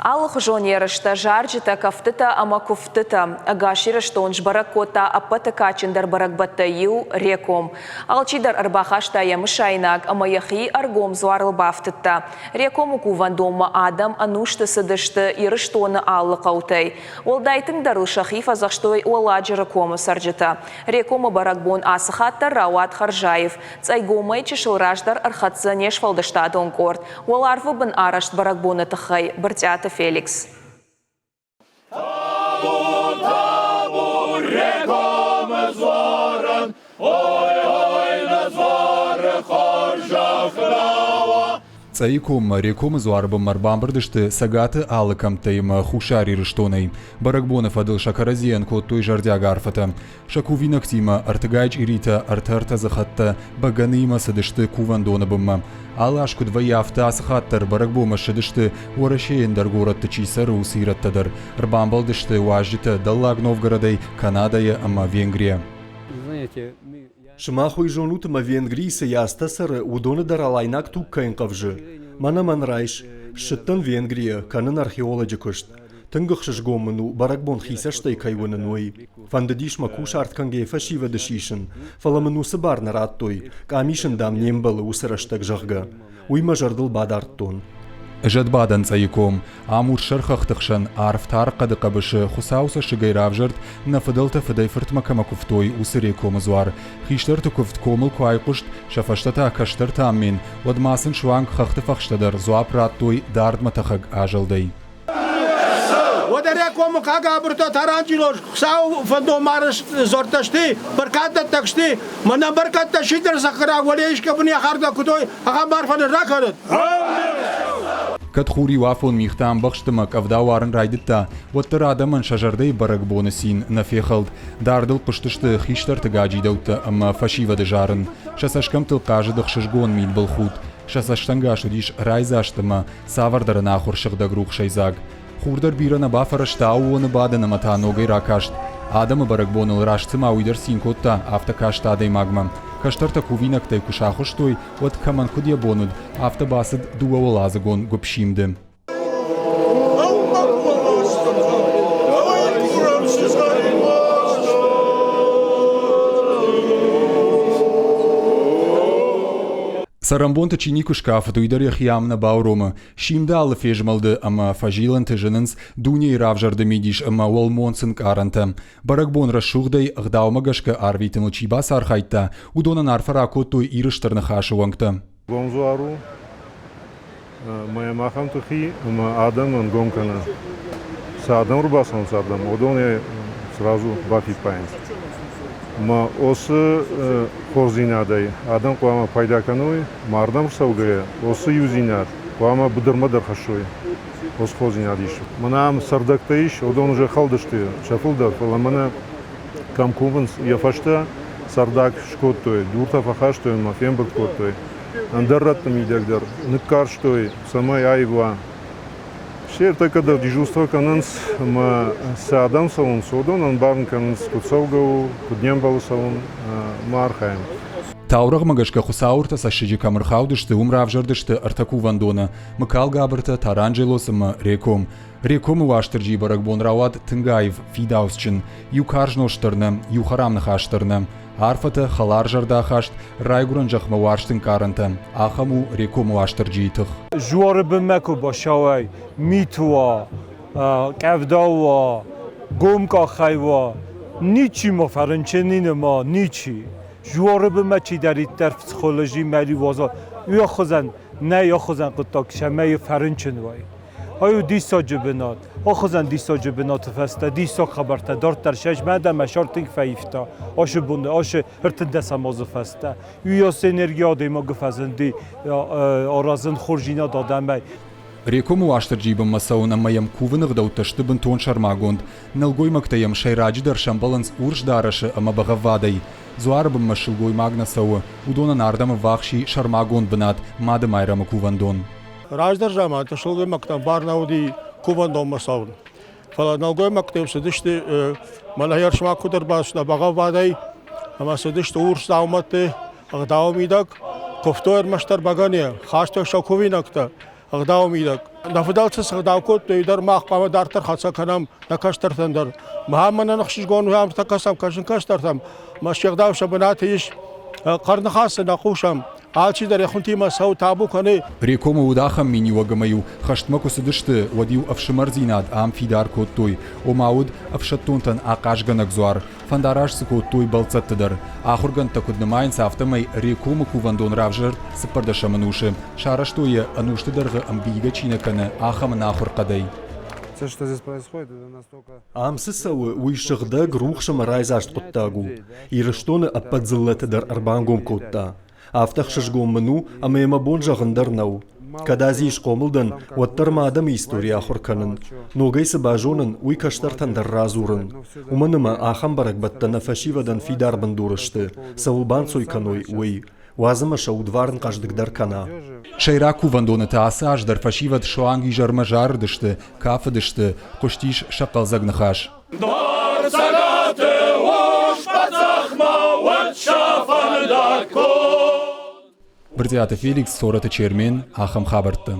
Аллах жонерышта жаржыта кафтыта ама куфтыта. Агаширыштон баракота апата качындар баракбатта ю реком. Алчидар арбахашта ямышайнак ама яхи аргом зуарыл бафтыта. Рекому кувандома адам анушты сыдышты ирыштоны аллы каутай. Олдайтын дарыл шахи фазахштой оладжыры кому саржыта. Рекому баракбон асыхатта Рауат Харжаев. Цайгомай чешылраждар архатсы нешфалдыштадон корт. Оларвы бін арашт баракбоны тахай бартята Феликс. Цайком реком зуарбам марбамбардышты сагаты алыкам тайма хушари рыштоной. Баракбонов адыл Шакаразиенко той жардяга арфата. Шакувинак тима артыгайч ирита арта захатта баганыма садышты кувандона бымма. Алашку двояфта асхаттар баракбома шыдышты уарашеендар горатты чисары усираттадар. Рбамбалдышты уажжита Даллаг Новгородай, Канадая ама Венгрия. Шмахуй жонут ма Венгрии се ястасар удоны даралайнак туккайын қавжы. Мана манрайш, шыттын Венгрия, канын археологи күшт. Тынгықшыш гомыну баракбон хисаштай кайвынын ой. Фандадиш макуш артканге фашива дышишын. Фаламынусы барнар аттой, камишын дам нембалы усыраштак жағга. Уйма жардыл бадарттон. Жадбадан цайком, амур шархахтахшан арфтар кадыкабышы хусауса шигайравжарт на фадалта фадайфырт макамакуфтой усыреком зуар. Хиштарты куфт комыл куайкушт, шафаштата каштар таммин, вадмасын шванг хахтыфахштадар зуапраттой дардматахаг ажалдай. Como caga aberto tarantilos, sau fando maras zortashti, barkata takshti, mana barkata shidar sakra walish kabni harda kutoi, agambar fan rakarat. Катхури вафон михтам бахштымак авдауарын райдытта, оттыр адамын шажардай баракбоны син нафехалд, дардыл пыштышты хиштар тыгаджидаута, ама фашивады жарын. Шасашкам тылқажыдық шыжгон мид был худ, шасаштанга шудиш райзаштыма, савардары нахур шыгдагрух шайзаг. Хурдар бирана бафараштау оны бадына мата ногай ракашт. Адамы баракбоныл раштыма уйдар синкотта автокашта адай магма. Каштарта кувинактай кушахуштой от каман кудия бонуд автобасыд дуаволазагон гопшимды. Сарамбонта чинику шкафа туйдар яхиамна баурома, шимдалы фежмалды ама фажилан тыжынынс дуня и равжарды мидиш ама уалмонсын каранта. Баракбон расшухдай агдаума-гашка арвитыныл чибас архайтта, удонан арфаракоттой ирыштарны хашуангта. Гонзуару, моя махам тухи, ама адам гомкана. Садам рубасан садам, удоне сразу бафи паинс. Ма осы хозинадай адам қуама пайда каной мардам саугая осы юзинат қуама будырмадар хашой осы хозинадиш манам сардактаиш одан уже халдышты шафулдар фаламана камкуванс яфашта сардак шкоттой дурта фахаштой ма фембак коттой андарраттам идегдар ныккарштой самай айва Шер такада дежурство кананс ма садам салон содон ан барн кананс кутсаугау куднембал салон мархаем. Таураг магашка хусаурта сашиджи камырхаудышты умравжардышты артаку вандона, макал габарта таранджелос ма реком. Реком уаштырджи баракбон рават тынгаев фидаусчин, юкаржноштырна, юхарамнахаштырна. Арфата халар жарда хашт, райгуран жахма варштын каранта, ахаму реком уаштырджитых. Жуары бімәку башауай, митуа, кәвдауа, гомка хайва, ничи ма фарынченин ма, ничи. Жуары бімәчи дариттер психологи мәли ваза, уя хозан, не я хозан قطاک شمه فرنچن وای. آیو دیسا جبنات، آخوزن دیسا جبنات فسته، دیسا خبرته دارت در شش مده مشارتینگ فیفتا، آشه بنده، آشه هرت دست مازو فسته. یا سینرگیا دیما گفزندی، آرازن خورجینا دادن بی. Реком уаштырджибам масаун амаям кувынық дауташты бынтон шармагонд, налгой мактаям шайраджидар шамбаланс урждарашы ама бағавадай. Зуарбам машылгой магнасауы, удонан ардамы вахши шармагонд бынат, мады майрамы кувандон. Rajdar zaman taşıldığı maktan barnaudi kuvandon masavun. Falan nalgoy maktam sıdıştı mana yarışma kudur başla bağa vaday ama sıdıştı urs davmatı ağdavmidak koftoer maştar bagania haşta şakovinakta غداو میدک نفدالس غداو کود تویدر ماه قام دارتر خاصا کنم نکاشتر تندر محمد نخشش گون هم تکاسم کاشن کاشترتم ماشیق داو شبناتیش قرن خاص نقوشم آلچی در خونتی مساو تابو کنه ريكوم وداخم ميني وقميو خشتمكو سدشت وديو أفشمر زيناد عام في دار كود توي وماود أفشتونتن آقاش غنك زوار فانداراش سكود توي بلцت تدر آخر غن تكود نماين سافتمي ريكوم كوفاندون رافجر سپردش منوشه شارش توي أنوش تدرغ أمبيغا چينكن آخم ناخر قدي Все, что здесь происходит, это настолько... Амсысауы уйшығдаг рухшым райзашт құттагу. Ирыштоны аппадзыллаты дар арбангом котта. Автақшышгом мыну амайма бон жағындар нау. Кадазиш қомылдан уаттар мадам история хұрканын. Ногайсы бажонын уйкаштартан дар разурын. Уманыма ахам баракбаттан афашивадан фидар бандурышты. Саулбан сойканой уй. Уазыма шаудварн каждыгдар кана. شيرا كوفاندون تاساج در فشيفت شوانگي جرم جار دشت كاف دشت قشتيش شقل زغنخاش دار سنات وش بزخما وتشافن داكو برتيات فيليكس صورة تشيرمين آخم خابرت